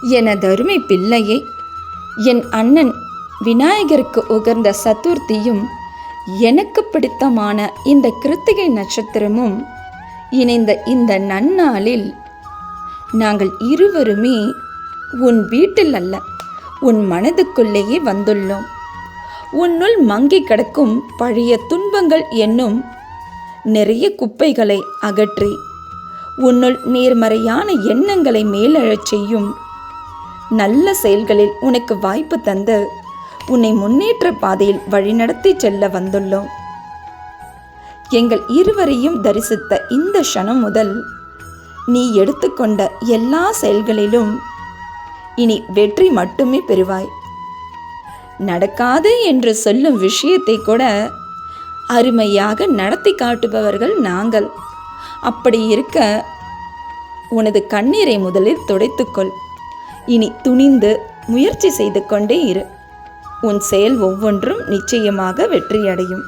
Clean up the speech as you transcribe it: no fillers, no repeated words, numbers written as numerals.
எனதருமை பிள்ளையை, என் அண்ணன் விநாயகருக்கு உகந்த சதுர்த்தியும் எனக்கு பிடித்தமான இந்த கிருத்திகை நட்சத்திரமும் இணைந்த இந்த நன்னாளில் நாங்கள் இருவருமே உன் வீட்டில் அல்ல, உன் மனதுக்குள்ளேயே வந்துள்ளோம். உன்னுள் மங்கி கிடக்கும் பழைய துன்பங்கள் என்னும் நிறைய குப்பைகளை அகற்றி உன்னுள் நேர்மறையான எண்ணங்களை மேலெழச் செய்யும் நல்ல செயல்களில் உனக்கு வாய்ப்பு தந்து உன்னை முன்னேற்ற பாதையில் வழிநடத்தி செல்ல வந்துள்ளோம். எங்கள் இருவரையும் தரிசித்த இந்த க்ஷணம் முதல் நீ எடுத்துக்கொண்ட எல்லா செயல்களிலும் இனி வெற்றி மட்டுமே பெறுவாய். நடக்காது என்று சொல்லும் விஷயத்தை கூட அருமையாக நடத்தி காட்டுபவர்கள் நாங்கள். அப்படி இருக்க உனது கண்ணீரை முதலில் துடைத்துக்கொள். இனி துணிந்து முயற்சி செய்து கொண்டே இரு. உன் செயல் ஒவ்வொன்றும் நிச்சயமாக வெற்றியடையும்.